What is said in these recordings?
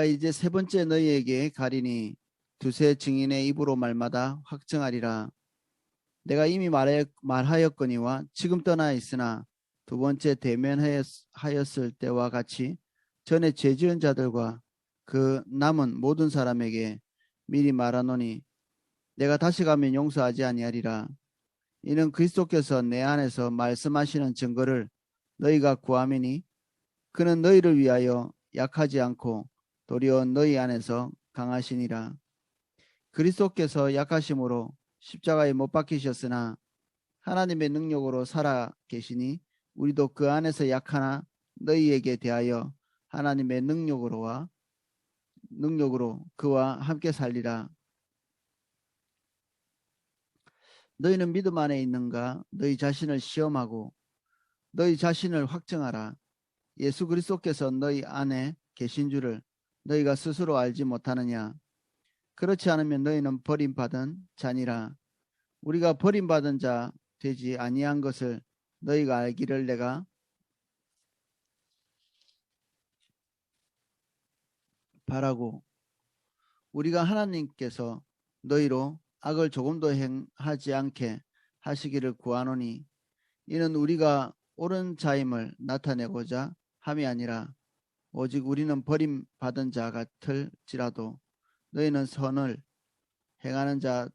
이제 세 번째 너희에게 가리니 두세 증인의 입으로 말마다 확증하리라. 내가 이미 말하였거니와 지금 떠나 있으나 두 번째 대면하였을 때와 같이 전에 죄 지은 자들과 그 남은 모든 사람에게 미리 말하노니 내가 다시 가면 용서하지 아니하리라. 이는 그리스도께서 내 안에서 말씀하시는 증거를 너희가 구함이니 그는 너희를 위하여 약하지 않고 도리어 너희 안에서 강하시니라. 그리스도께서 약하심으로 십자가에 못 박히셨으나 하나님의 능력으로 살아 계시니 우리도 그 안에서 약하나 너희에게 대하여 하나님의 능력으로 그와 함께 살리라. 너희는 믿음 안에 있는가? 너희 자신을 시험하고 너희 자신을 확증하라. 예수 그리스도께서 너희 안에 계신 줄을 너희가 스스로 알지 못하느냐? 그렇지 않으면 너희는 버림받은 자니라. 우리가 버림받은 자 되지 아니한 것을 너희가 알기를 내가 바라고 우리가 하나님께서 너희로 악을 조금도 행하지 않게 하시기를 구하노니 이는 우리가 옳은 자임을 나타내고자 함이 아니라 오직 우리는 버림받은 자 같을지라도 너희는 선을 행하는 자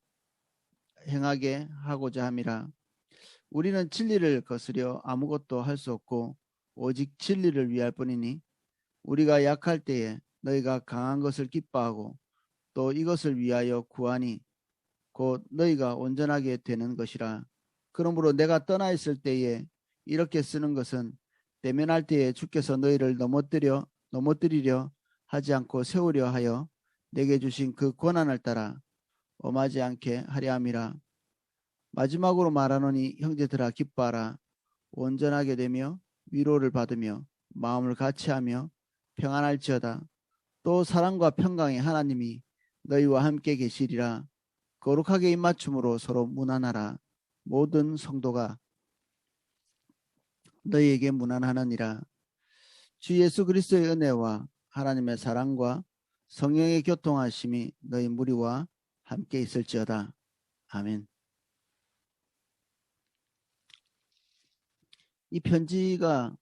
행하게 하고자 함이라. 우리는 진리를 거스려 아무것도 할 수 없고 오직 진리를 위할 뿐이니 우리가 약할 때에 너희가 강한 것을 기뻐하고 또 이것을 위하여 구하니 곧 너희가 온전하게 되는 것이라. 그러므로 내가 떠나 있을 때에 이렇게 쓰는 것은 대면할 때에 주께서 너희를 넘어뜨리려 하지 않고 세우려 하여 내게 주신 그 권한을 따라 엄하지 않게 하려 함이라. 마지막으로 말하노니 형제들아 기뻐하라. 온전하게 되며 위로를 받으며 마음을 같이하며 평안할지어다. 또 사랑과 평강의 하나님이 너희와 함께 계시리라. 거룩하게 입맞춤으로 서로 문안하라. 모든 성도가 너희에게 문안하느니라. 주 예수 그리스도의 은혜와 하나님의 사랑과 성령의 교통하심이 너희 무리와 함께 있을지어다. 아멘. 이 편지가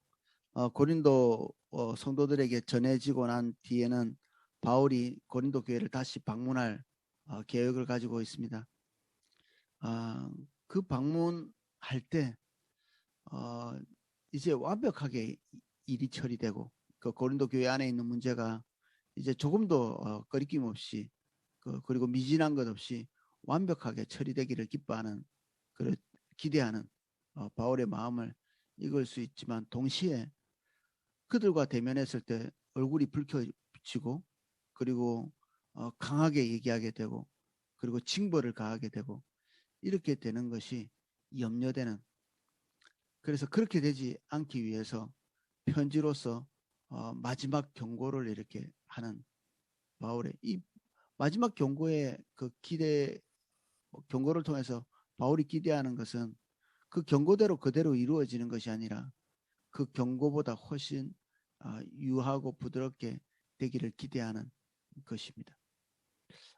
고린도 성도들에게 전해지고 난 뒤에는 바울이 고린도 교회를 다시 방문할 계획을 가지고 있습니다. 그 방문할 때 이제 완벽하게 일이 처리되고 그 고린도 교회 안에 있는 문제가 이제 조금도 거리낌 없이 그리고 미진한 것 없이 완벽하게 처리되기를 기뻐하는 기대하는 바울의 마음을 읽을 수 있지만 동시에 그들과 대면했을 때 얼굴이 붉혀지고 그리고 강하게 얘기하게 되고 그리고 징벌을 가하게 되고 이렇게 되는 것이 염려되는, 그래서 그렇게 되지 않기 위해서 편지로서 마지막 경고를 이렇게 하는 바울의 이 마지막 경고의 그 경고를 통해서 바울이 기대하는 것은 그 경고대로 그대로 이루어지는 것이 아니라 그 경고보다 훨씬 유하고 부드럽게 되기를 기대하는 것입니다.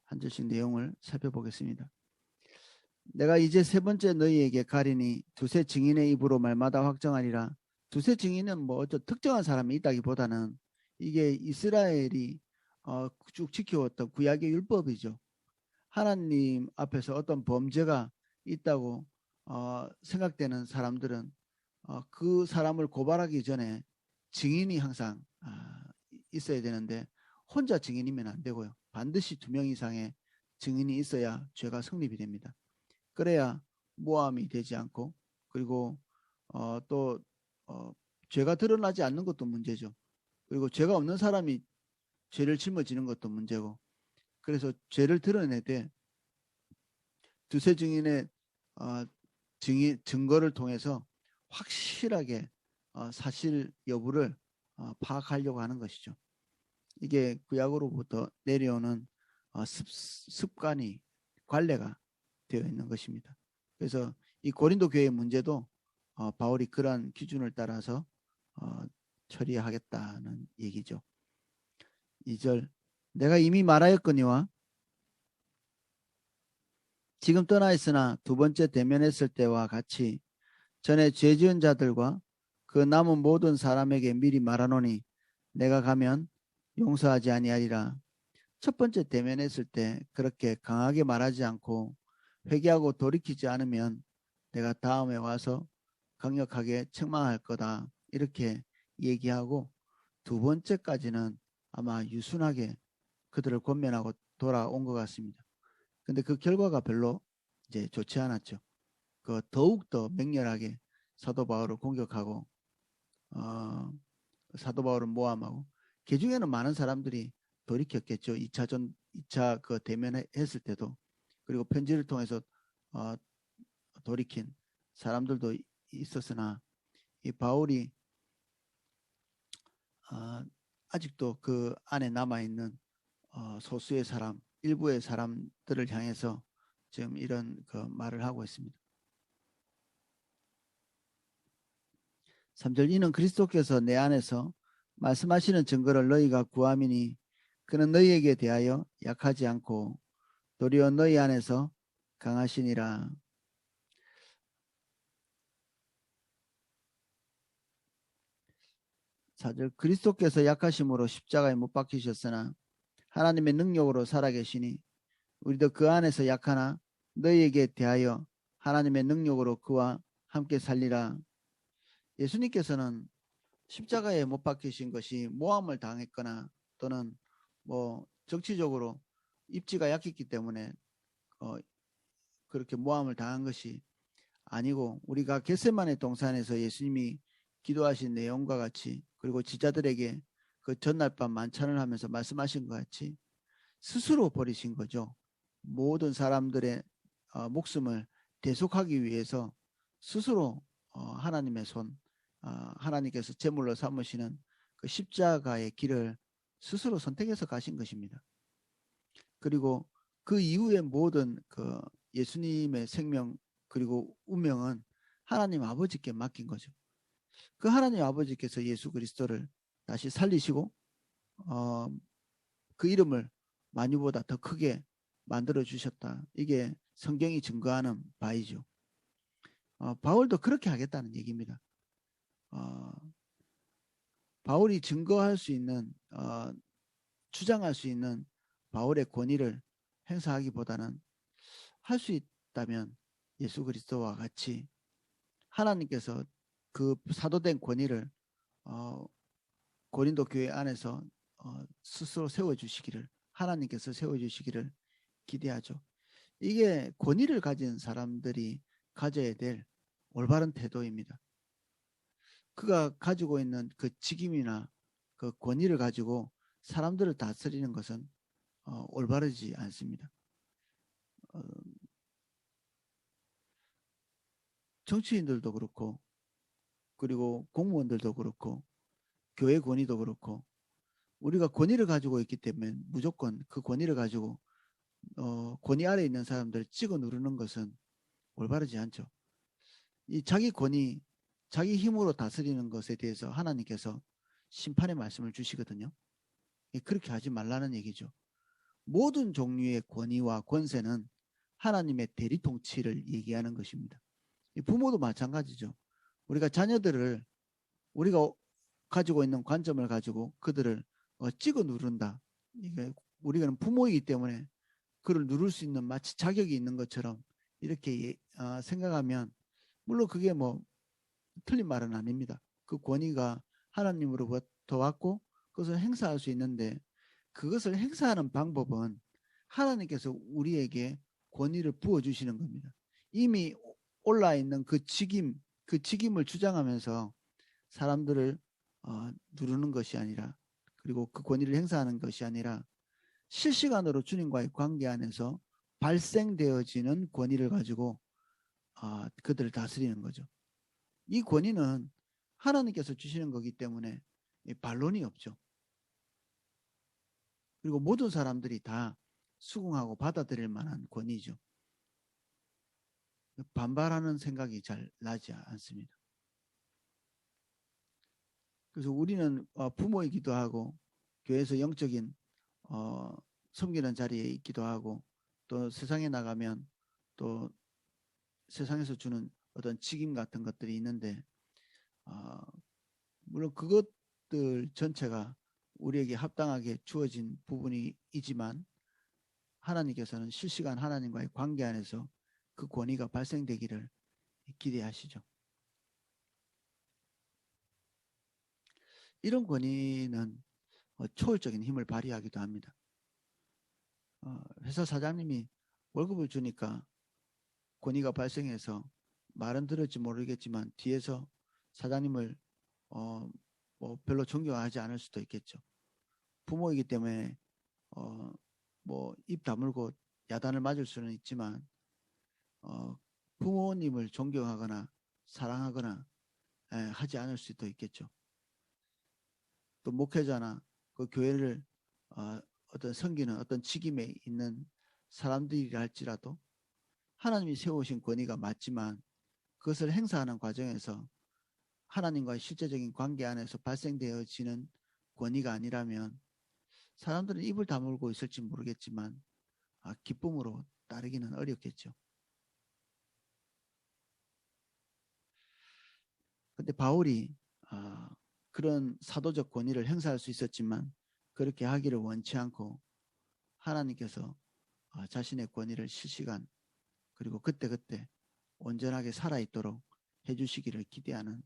한 절씩 내용을 살펴보겠습니다. 내가 이제 세 번째 너희에게 가리니 두세 증인의 입으로 말마다 확정하리라. 두세 증인은 뭐 어떤 특정한 사람이 있다기보다는 이게 이스라엘이 쭉 지켜왔던 구약의 율법이죠. 하나님 앞에서 어떤 범죄가 있다고 생각되는 사람들은 그 사람을 고발하기 전에 증인이 항상 있어야 되는데 혼자 증인이면 안 되고요. 반드시 2명 이상의 증인이 있어야 죄가 성립이 됩니다. 그래야 모함이 되지 않고 그리고 또 죄가 드러나지 않는 것도 문제죠. 그리고 죄가 없는 사람이 죄를 짊어지는 것도 문제고, 그래서 죄를 드러내되 두세 증인의 증거를 통해서 확실하게 사실 여부를 파악하려고 하는 것이죠. 이게 구약으로부터 내려오는 습관이 관례가 되어 있는 것입니다. 그래서 이 고린도 교회의 문제도 바울이 그러한 기준을 따라서 처리하겠다는 얘기죠. 2절 내가 이미 말하였거니와 지금 떠나 있으나 두 번째 대면했을 때와 같이 전에 죄 지은 자들과 그 남은 모든 사람에게 미리 말하노니 내가 가면 용서하지 아니하리라. 첫 번째 대면했을 때 그렇게 강하게 말하지 않고 회개하고 돌이키지 않으면 내가 다음에 와서 강력하게 책망할 거다. 이렇게 얘기하고 두 번째까지는 아마 유순하게 그들을 권면하고 돌아온 것 같습니다. 근데 그 결과가 별로 이제 좋지 않았죠. 그 더욱더 맹렬하게 사도 바울을 공격하고 사도 바울을 모함하고 그 중에는 많은 사람들이 돌이켰겠죠. 2차 그 대면했을 때도 그리고 편지를 통해서 어, 돌이킨 사람들도 있었으나 이 바울이 아직도 그 안에 남아있는 소수의 사람, 일부의 사람들을 향해서 지금 이런 그 말을 하고 있습니다. 3절 이는 그리스도께서 내 안에서 말씀하시는 증거를 너희가 구함이니 그는 너희에게 대하여 약하지 않고 도리어 너희 안에서 강하시니라. 4절 그리스도께서 약하심으로 십자가에 못 박히셨으나 하나님의 능력으로 살아계시니 우리도 그 안에서 약하나 너희에게 대하여 하나님의 능력으로 그와 함께 살리라. 예수님께서는 십자가에 못 박히신 것이 모함을 당했거나 또는 뭐 정치적으로 입지가 약했기 때문에 그렇게 모함을 당한 것이 아니고 우리가 겟세마네 동산에서 예수님이 기도하신 내용과 같이 그리고 지자들에게 그 전날 밤 만찬을 하면서 말씀하신 것 같이 스스로 버리신 거죠. 모든 사람들의 목숨을 대속하기 위해서 스스로 하나님의 손, 하나님께서 제물로 삼으시는 그 십자가의 길을 스스로 선택해서 가신 것입니다. 그리고 그 이후에 모든 그 예수님의 생명 그리고 운명은 하나님 아버지께 맡긴 거죠. 그 하나님 아버지께서 예수 그리스도를 다시 살리시고 그 이름을 만유보다 더 크게 만들어 주셨다. 이게 성경이 증거하는 바이죠. 바울도 그렇게 하겠다는 얘기입니다. 바울이 증거할 수 있는 주장할 수 있는 바울의 권위를 행사하기보다는 할 수 있다면 예수 그리스도와 같이 하나님께서 그 사도된 권위를 고린도 교회 안에서 스스로 세워주시기를 하나님께서 세워주시기를 기대하죠. 이게 권위를 가진 사람들이 가져야 될 올바른 태도입니다. 그가 가지고 있는 그 직임이나 그 권위를 가지고 사람들을 다스리는 것은 올바르지 않습니다. 정치인들도 그렇고 그리고 공무원들도 그렇고 교회 권위도 그렇고 우리가 권위를 가지고 있기 때문에 무조건 그 권위를 가지고 권위 아래 있는 사람들을 찍어 누르는 것은 올바르지 않죠. 이 자기 권위, 자기 힘으로 다스리는 것에 대해서 하나님께서 심판의 말씀을 주시거든요. 그렇게 하지 말라는 얘기죠. 모든 종류의 권위와 권세는 하나님의 대리 통치를 얘기하는 것입니다. 부모도 마찬가지죠. 우리가 자녀들을 우리가 가지고 있는 관점을 가지고 그들을 찍어 누른다. 이게 우리가 부모이기 때문에 그를 누를 수 있는 마치 자격이 있는 것처럼 이렇게 생각하면 물론 그게 뭐 틀린 말은 아닙니다. 그 권위가 하나님으로부터 왔고 그것을 행사할 수 있는데 그것을 행사하는 방법은 하나님께서 우리에게 권위를 부어주시는 겁니다. 이미 올라 있는 그 직임을 주장하면서 사람들을 누르는 것이 아니라 그리고 그 권위를 행사하는 것이 아니라 실시간으로 주님과의 관계 안에서 발생되어지는 권위를 가지고 그들을 다스리는 거죠. 이 권위는 하나님께서 주시는 거기 때문에 반론이 없죠. 그리고 모든 사람들이 다 수긍하고 받아들일 만한 권위죠. 반발하는 생각이 잘 나지 않습니다. 그래서 우리는 부모이기도 하고 교회에서 영적인 섬기는 자리에 있기도 하고 또 세상에 나가면 또 세상에서 주는 어떤 직임 같은 것들이 있는데 물론 그것들 전체가 우리에게 합당하게 주어진 부분이지만 하나님께서는 실시간 하나님과의 관계 안에서 그 권위가 발생되기를 기대하시죠. 이런 권위는 초월적인 힘을 발휘하기도 합니다. 회사 사장님이 월급을 주니까 권위가 발생해서 말은 들을지 모르겠지만 뒤에서 사장님을 뭐 별로 존경하지 않을 수도 있겠죠. 부모이기 때문에 뭐 입 다물고 야단을 맞을 수는 있지만 부모님을 존경하거나 사랑하거나 하지 않을 수도 있겠죠. 또 목회자나 그 교회를 어떤 섬기는 어떤 직임에 있는 사람들이라 할지라도 하나님이 세우신 권위가 맞지만 그것을 행사하는 과정에서 하나님과의 실제적인 관계 안에서 발생되어지는 권위가 아니라면 사람들은 입을 다물고 있을지 모르겠지만 기쁨으로 따르기는 어렵겠죠. 근데 바울이 그런 사도적 권위를 행사할 수 있었지만 그렇게 하기를 원치 않고 하나님께서 자신의 권위를 실시간 그리고 그때그때 온전하게 살아있도록 해주시기를 기대하는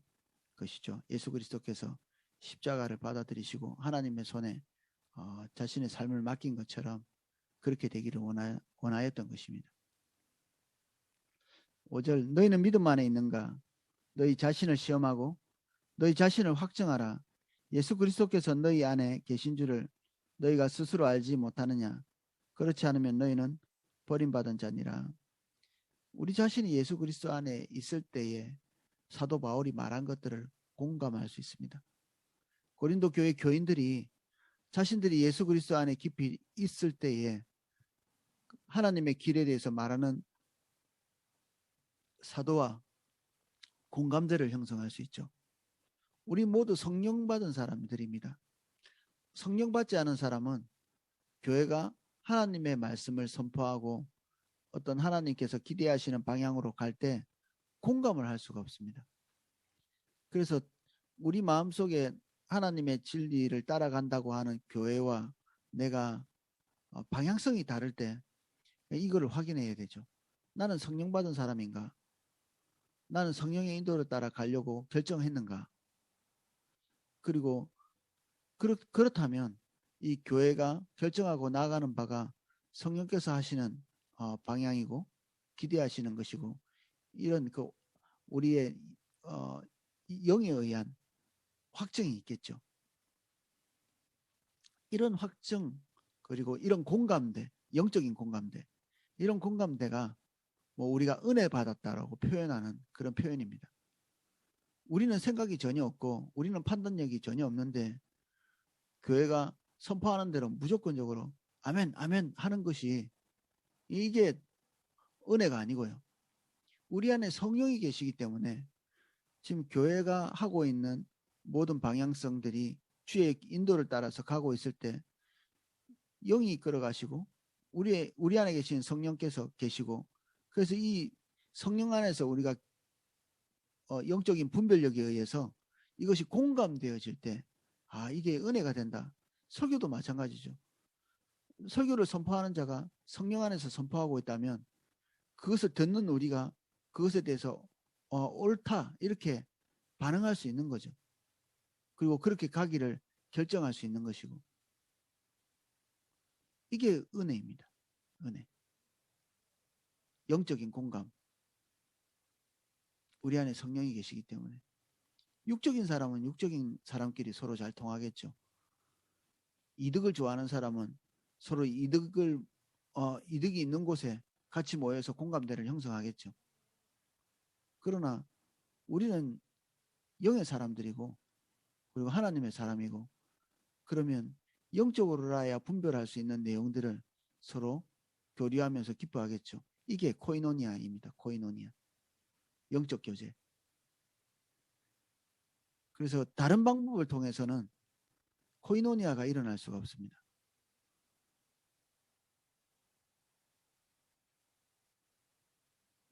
것이죠. 예수 그리스도께서 십자가를 받아들이시고 하나님의 손에 자신의 삶을 맡긴 것처럼 그렇게 되기를 원하였던 것입니다. 5절 너희는 믿음 안에 있는가? 너희 자신을 시험하고 너희 자신을 확증하라. 예수 그리스도께서 너희 안에 계신 줄을 너희가 스스로 알지 못하느냐? 그렇지 않으면 너희는 버림받은 자니라. 우리 자신이 예수 그리스도 안에 있을 때에 사도 바울이 말한 것들을 공감할 수 있습니다. 고린도 교회 교인들이 자신들이 예수 그리스도 안에 깊이 있을 때에 하나님의 길에 대해서 말하는 사도와 공감대를 형성할 수 있죠. 우리 모두 성령 받은 사람들입니다. 성령 받지 않은 사람은 교회가 하나님의 말씀을 선포하고 어떤 하나님께서 기대하시는 방향으로 갈 때 공감을 할 수가 없습니다. 그래서 우리 마음속에 하나님의 진리를 따라간다고 하는 교회와 내가 방향성이 다를 때 이거를 확인해야 되죠. 나는 성령 받은 사람인가? 나는 성령의 인도를 따라 가려고 결정했는가? 그리고 그렇다면 이 교회가 결정하고 나가는 바가 성령께서 하시는 방향이고 기대하시는 것이고 이런 그 우리의 영에 의한 확증이 있겠죠. 이런 확증 그리고 이런 공감대, 영적인 공감대, 이런 공감대가 뭐 우리가 은혜 받았다라고 표현하는 그런 표현입니다. 우리는 생각이 전혀 없고 우리는 판단력이 전혀 없는데 교회가 선포하는 대로 무조건적으로 아멘 아멘 하는 것이 이게 은혜가 아니고요. 우리 안에 성령이 계시기 때문에 지금 교회가 하고 있는 모든 방향성들이 주의 인도를 따라서 가고 있을 때 영이 이끌어 가시고 우리 안에 계신 성령께서 계시고 그래서 이 성령 안에서 우리가 영적인 분별력에 의해서 이것이 공감되어질 때 이게 은혜가 된다. 설교도 마찬가지죠. 설교를 선포하는 자가 성령 안에서 선포하고 있다면 그것을 듣는 우리가 그것에 대해서 옳다 이렇게 반응할 수 있는 거죠. 그리고 그렇게 가기를 결정할 수 있는 것이고 이게 은혜입니다. 은혜. 영적인 공감. 우리 안에 성령이 계시기 때문에 육적인 사람은 육적인 사람끼리 서로 잘 통하겠죠. 이득을 좋아하는 사람은 서로 이득이 있는 곳에 같이 모여서 공감대를 형성하겠죠. 그러나 우리는 영의 사람들이고 그리고 하나님의 사람이고 그러면 영적으로라야 분별할 수 있는 내용들을 서로 교류하면서 기뻐하겠죠. 이게 코이노니아입니다. 코이노니아. 영적 교제. 그래서 다른 방법을 통해서는 코이노니아가 일어날 수가 없습니다.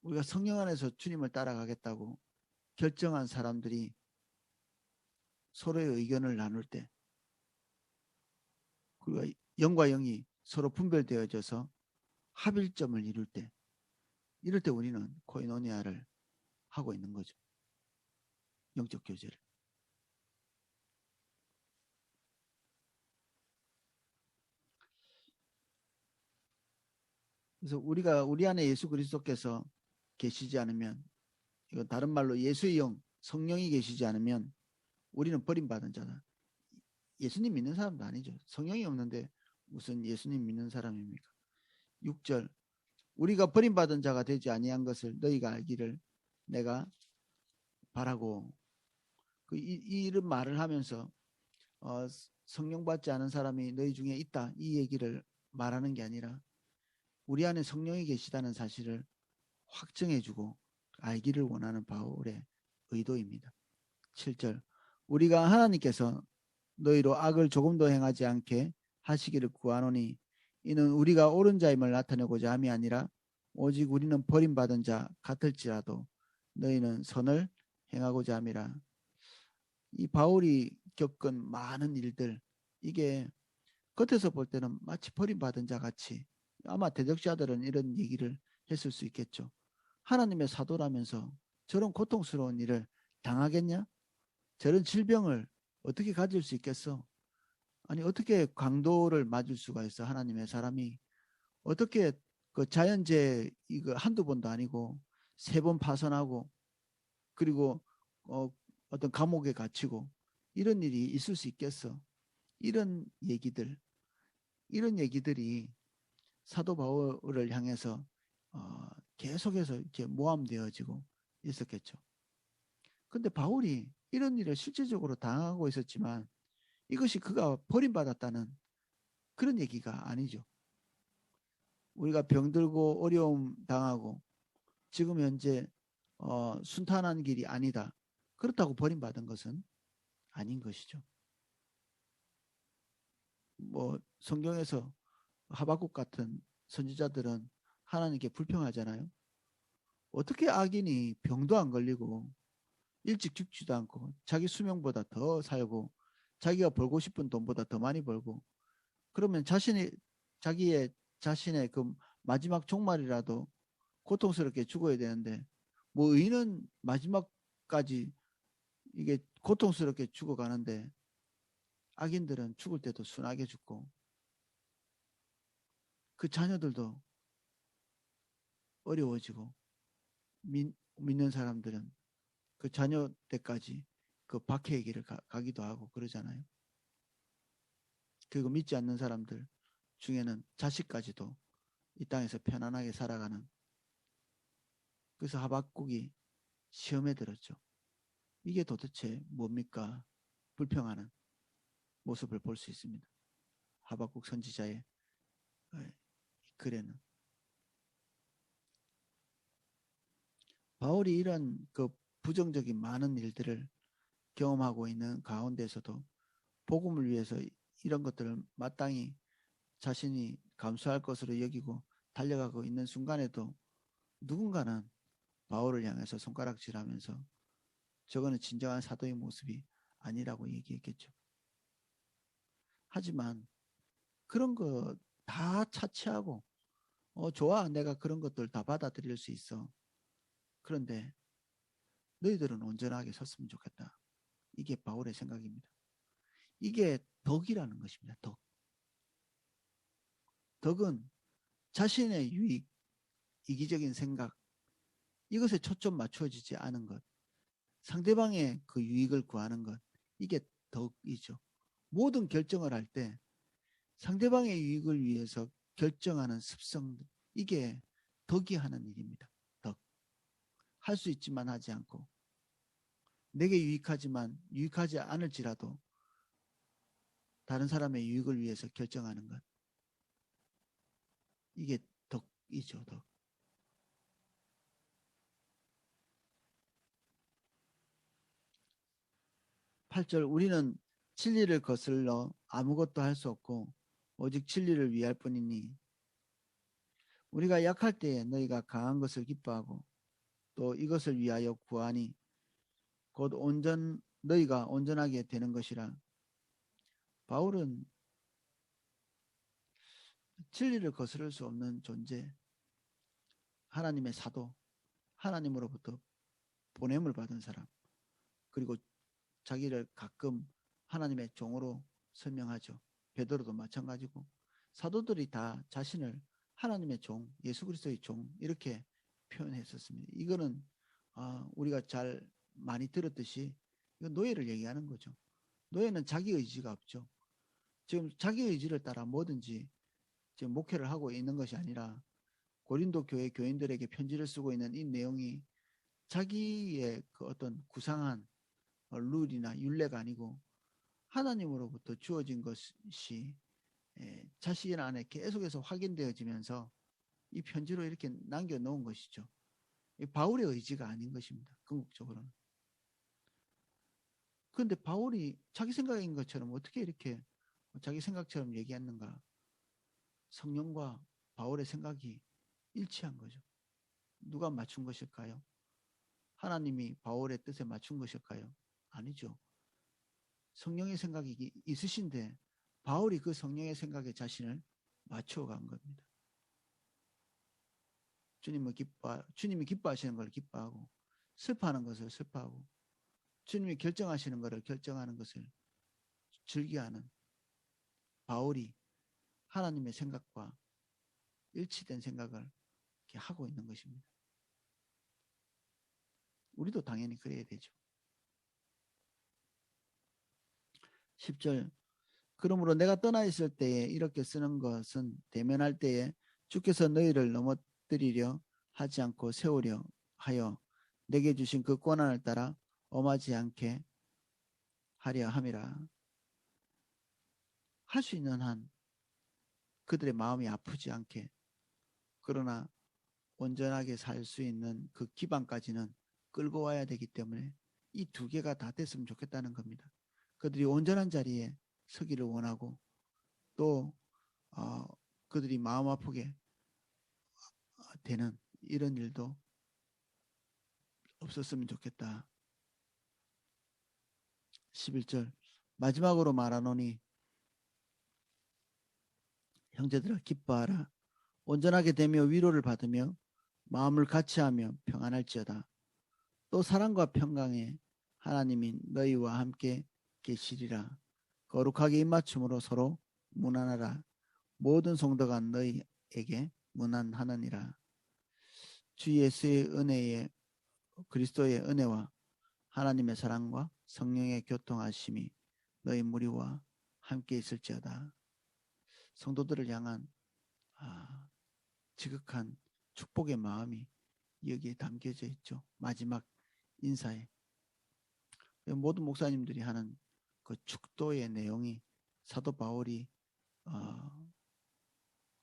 우리가 성령 안에서 주님을 따라가겠다고 결정한 사람들이 서로의 의견을 나눌 때, 그리고 영과 영이 서로 분별되어져서 합일점을 이룰 때, 이럴 때 우리는 코이노니아를 하고 있는 거죠. 영적 교제를. 그래서 우리가 우리 안에 예수 그리스도께서 계시지 않으면, 이건 다른 말로 예수의 영, 성령이 계시지 않으면 우리는 버림받은 자다. 예수님 믿는 사람도 아니죠. 성령이 없는데 무슨 예수님 믿는 사람입니까? 6절, 우리가 버림받은 자가 되지 아니한 것을 너희가 알기를 내가 바라고. 이런 말을 하면서 성령 받지 않은 사람이 너희 중에 있다, 이 얘기를 말하는 게 아니라 우리 안에 성령이 계시다는 사실을 확증해주고 알기를 원하는 바울의 의도입니다. 7절, 우리가 하나님께서 너희로 악을 조금도 행하지 않게 하시기를 구하노니 이는 우리가 옳은 자임을 나타내고자 함이 아니라 오직 우리는 버림받은 자 같을지라도 너희는 선을 행하고자 함이라. 이 바울이 겪은 많은 일들, 이게 겉에서 볼 때는 마치 버림받은 자 같이, 아마 대적자들은 이런 얘기를 했을 수 있겠죠. 하나님의 사도라면서 저런 고통스러운 일을 당하겠냐? 저런 질병을 어떻게 가질 수 있겠어? 아니 어떻게 강도를 맞을 수가 있어? 하나님의 사람이 어떻게 그 자연재해 이거 한두 번도 아니고 3번 파선하고 그리고 어떤 감옥에 갇히고 이런 일이 있을 수 있겠어? 이런 얘기들이 사도 바울을 향해서 계속해서 이렇게 모함되어지고 있었겠죠. 근데 바울이 이런 일을 실질적으로 당하고 있었지만 이것이 그가 버림받았다는 그런 얘기가 아니죠. 우리가 병들고 어려움 당하고 지금 현재 순탄한 길이 아니다, 그렇다고 버림받은 것은 아닌 것이죠. 뭐 성경에서 하박국 같은 선지자들은 하나님께 불평하잖아요. 어떻게 악인이 병도 안 걸리고 일찍 죽지도 않고 자기 수명보다 더 살고 자기가 벌고 싶은 돈보다 더 많이 벌고, 그러면 자신의 그 마지막 종말이라도 고통스럽게 죽어야 되는데, 뭐 의인은 마지막까지 이게 고통스럽게 죽어가는데 악인들은 죽을 때도 순하게 죽고 그 자녀들도 어려워지고 믿는 사람들은 그 자녀 때까지 그 박해의 길을 가기도 하고 그러잖아요. 그리고 믿지 않는 사람들 중에는 자식까지도 이 땅에서 편안하게 살아가는, 그래서 하박국이 시험에 들었죠. 이게 도대체 뭡니까? 불평하는 모습을 볼 수 있습니다. 하박국 선지자의 글에는 바울이 이런 그 부정적인 많은 일들을 경험하고 있는 가운데서도 복음을 위해서 이런 것들을 마땅히 자신이 감수할 것으로 여기고 달려가고 있는 순간에도 누군가는 바울을 향해서 손가락질하면서 저거는 진정한 사도의 모습이 아니라고 얘기했겠죠. 하지만 그런 거 다 차치하고 좋아, 내가 그런 것들 다 받아들일 수 있어. 그런데 너희들은 온전하게 섰으면 좋겠다. 이게 바울의 생각입니다. 이게 덕이라는 것입니다. 덕. 덕은 자신의 유익, 이기적인 생각, 이것에 초점 맞춰지지 않은 것, 상대방의 그 유익을 구하는 것, 이게 덕이죠. 모든 결정을 할 때 상대방의 유익을 위해서 결정하는 습성, 이게 덕이 하는 일입니다. 덕. 할 수 있지만 하지 않고 내게 유익하지 않을지라도 다른 사람의 유익을 위해서 결정하는 것, 이게 덕이죠. 덕. 8절, 우리는 진리를 거슬러 아무것도 할 수 없고 오직 진리를 위할 뿐이니 우리가 약할 때에 너희가 강한 것을 기뻐하고 또 이것을 위하여 구하니 곧 너희가 온전하게 되는 것이라. 바울은 진리를 거스를 수 없는 존재, 하나님의 사도, 하나님으로부터 보냄을 받은 사람, 그리고 자기를 가끔 하나님의 종으로 설명하죠. 베드로도 마찬가지고 사도들이 다 자신을 하나님의 종, 예수 그리스도의 종 이렇게 표현했었습니다. 이거는 우리가 잘 많이 들었듯이 이건 노예를 얘기하는 거죠. 노예는 자기 의지가 없죠. 지금 자기 의지를 따라 뭐든지 지금 목회를 하고 있는 것이 아니라 고린도 교회 교인들에게 편지를 쓰고 있는 이 내용이 자기의 그 어떤 구상한 룰이나 율례가 아니고 하나님으로부터 주어진 것이 자신 안에 계속해서 확인되어지면서 이 편지로 이렇게 남겨놓은 것이죠. 바울의 의지가 아닌 것입니다. 궁극적으로는. 그런데 바울이 자기 생각인 것처럼 어떻게 이렇게 자기 생각처럼 얘기했는가? 성령과 바울의 생각이 일치한 거죠. 누가 맞춘 것일까요? 하나님이 바울의 뜻에 맞춘 것일까요? 아니죠. 성령의 생각이 있으신데 바울이 그 성령의 생각에 자신을 맞춰간 겁니다. 주님이 기뻐하시는 걸 기뻐하고 슬퍼하는 것을 슬퍼하고 주님이 결정하시는 것을 결정하는 것을 즐겨하는 바울이 하나님의 생각과 일치된 생각을 이렇게 하고 있는 것입니다. 우리도 당연히 그래야 되죠. 10절 그러므로 내가 떠나 있을 때에 이렇게 쓰는 것은 대면할 때에 주께서 너희를 넘어뜨리려 하지 않고 세우려 하여 내게 주신 그 권한을 따라 엄하지 않게 하려 함이라. 할 수 있는 한 그들의 마음이 아프지 않게 그러나 온전하게 살 수 있는 그 기반까지는 끌고 와야 되기 때문에 이 두 개가 다 됐으면 좋겠다는 겁니다. 그들이 온전한 자리에 서기를 원하고 또 그들이 마음 아프게 되는 이런 일도 없었으면 좋겠다. 11절 마지막으로 말하노니 형제들아 기뻐하라. 온전하게 되며 위로를 받으며 마음을 같이하며 평안할지어다. 또 사랑과 평강에 하나님이 너희와 함께 계시리라. 거룩하게 입맞춤으로 서로 문안하라. 모든 성도가 너희에게 문안하느니라. 주 예수의 은혜에 그리스도의 은혜와 하나님의 사랑과 성령의 교통하심이 너희 무리와 함께 있을지어다. 성도들을 향한 지극한 축복의 마음이 여기에 담겨져 있죠. 마지막 인사에 모든 목사님들이 하는 그 축도의 내용이 사도 바울이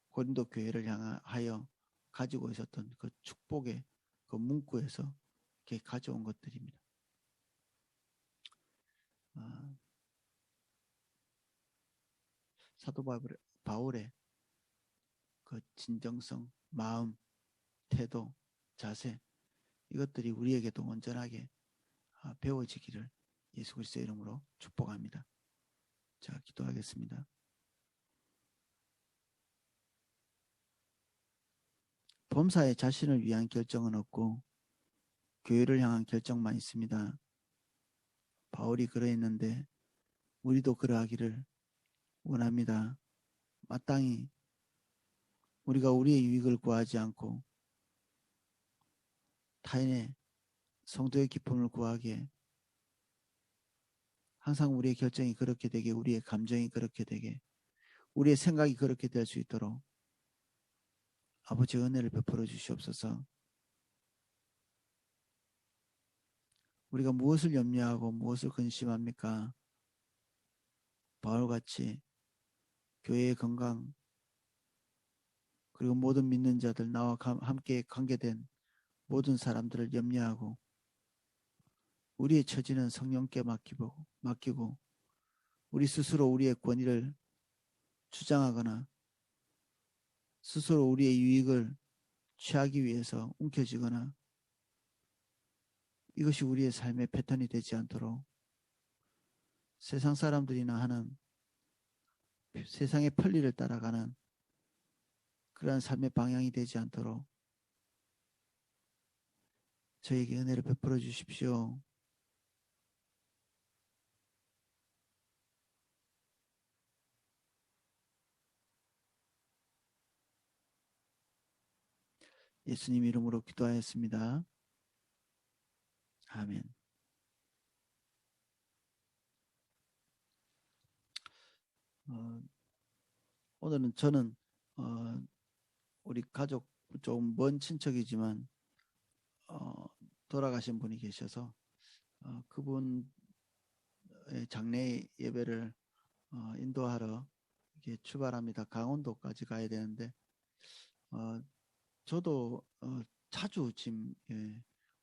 고린도 교회를 향하여 가지고 있었던 그 축복의 그 문구에서 이렇게 가져온 것들입니다. 사도 바울의 그 진정성, 마음, 태도, 자세 이것들이 우리에게도 온전하게 배워지기를 예수 그리스도의 이름으로 축복합니다. 자, 기도하겠습니다. 범사에 자신을 위한 결정은 없고 교회를 향한 결정만 있습니다. 바울이 그러했는데 우리도 그러하기를 원합니다. 마땅히 우리가 우리의 유익을 구하지 않고 타인의 성도의 기쁨을 구하기에 항상 우리의 결정이 그렇게 되게 우리의 감정이 그렇게 되게 우리의 생각이 그렇게 될 수 있도록 아버지 은혜를 베풀어 주시옵소서. 우리가 무엇을 염려하고 무엇을 근심합니까? 바울같이 교회의 건강 그리고 모든 믿는 자들 나와 함께 관계된 모든 사람들을 염려하고 우리의 처지는 성령께 맡기고 우리 스스로 우리의 권위를 주장하거나 스스로 우리의 유익을 취하기 위해서 움켜쥐거나 이것이 우리의 삶의 패턴이 되지 않도록 세상 사람들이나 하는 세상의 편리를 따라가는 그러한 삶의 방향이 되지 않도록 저에게 은혜를 베풀어 주십시오. 예수님 이름으로 기도하였습니다. 아멘. 오늘은 저는 우리 가족 좀 먼 친척이지만 돌아가신 분이 계셔서 그분의 장례 예배를 인도하러 이렇게 출발합니다. 강원도까지 가야 되는데 저도 자주 지금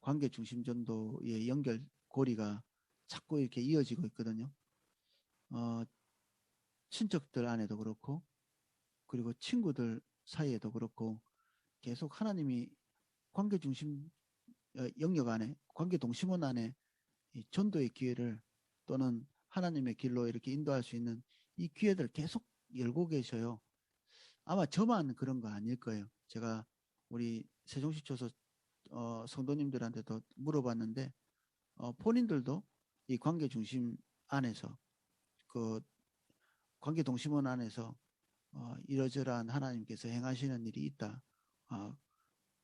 관계 중심 전도의 연결 고리가 자꾸 이렇게 이어지고 있거든요. 친척들 안에도 그렇고 그리고 친구들 사이에도 그렇고 계속 하나님이 관계 중심 영역 안에 관계 동심원 안에 이 전도의 기회를 또는 하나님의 길로 이렇게 인도할 수 있는 이 기회들을 계속 열고 계셔요. 아마 저만 그런 거 아닐 거예요. 제가 우리 세종시초소 성도님들한테도 물어봤는데 본인들도 이 관계 중심 안에서 그 관계 동심원 안에서 이러저러한 하나님께서 행하시는 일이 있다.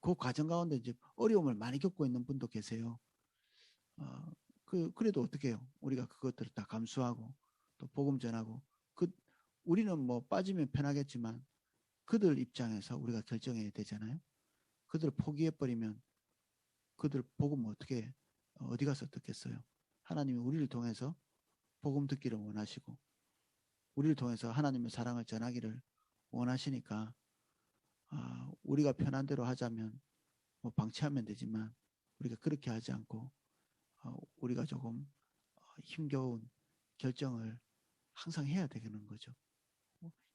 그 과정 가운데 이제 어려움을 많이 겪고 있는 분도 계세요. 그래도 어떻게 해요? 우리가 그것들을 다 감수하고 또 복음 전하고 우리는 뭐 빠지면 편하겠지만 그들 입장에서 우리가 결정해야 되잖아요. 그들을 포기해버리면 그들 복음 어떻게 어디 가서 듣겠어요? 하나님이 우리를 통해서 복음 듣기를 원하시고 우리를 통해서 하나님의 사랑을 전하기를 원하시니까 우리가 편한 대로 하자면 뭐 방치하면 되지만 우리가 그렇게 하지 않고 우리가 조금 힘겨운 결정을 항상 해야 되는 거죠.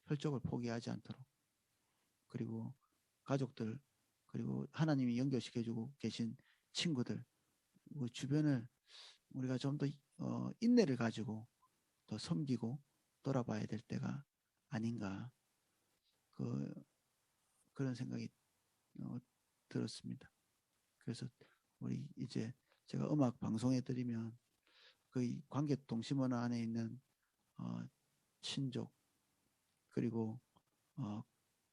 혈족을 포기하지 않도록. 그리고 가족들 그리고 하나님이 연결시켜주고 계신 친구들 주변을 우리가 좀 더 인내를 가지고 더 섬기고 돌아봐야 될 때가 아닌가 그런 생각이 들었습니다. 그래서 우리 이제 제가 음악 방송해 드리면 그 관계 동심원 안에 있는 친족 그리고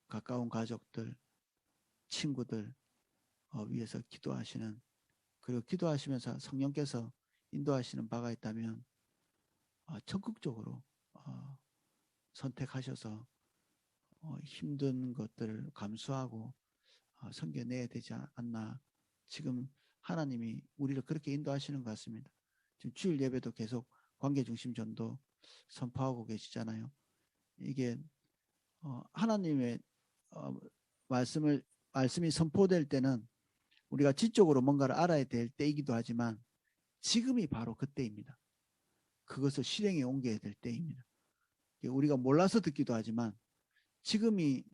가까운 가족들 친구들 위해서 기도하시는 그리고 기도하시면서 성령께서 인도하시는 바가 있다면 적극적으로 선택하셔서 힘든 것들을 감수하고 섬겨내야 되지 않나. 지금 하나님이 우리를 그렇게 인도하시는 것 같습니다. 지금 주일 예배도 계속 관계중심 전도 선포하고 계시잖아요. 이게 하나님의 말씀이 선포될 때는 우리가 지적으로 뭔가를 알아야 될 때이기도 하지만 지금이 바로 그때입니다. 그것을 실행에 옮겨야 될 때입니다. 우리가 몰라서 듣기도 하지만 지금이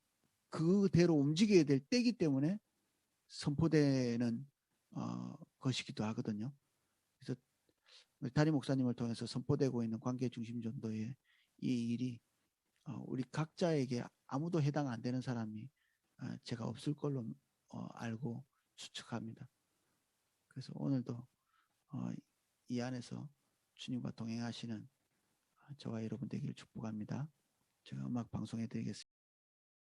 그대로 움직여야 될 때이기 때문에 선포되는 것이기도 하거든요. 그래서 다리 목사님을 통해서 선포되고 있는 관계 중심 전도의 이 일이 우리 각자에게 아무도 해당 안 되는 사람이 제가 없을 걸로 알고 추측합니다. 그래서 오늘도 이 안에서 주님과 동행하시는 저와 여러분 되기를 축복합니다. 제가 음악 방송해 드리겠습니다.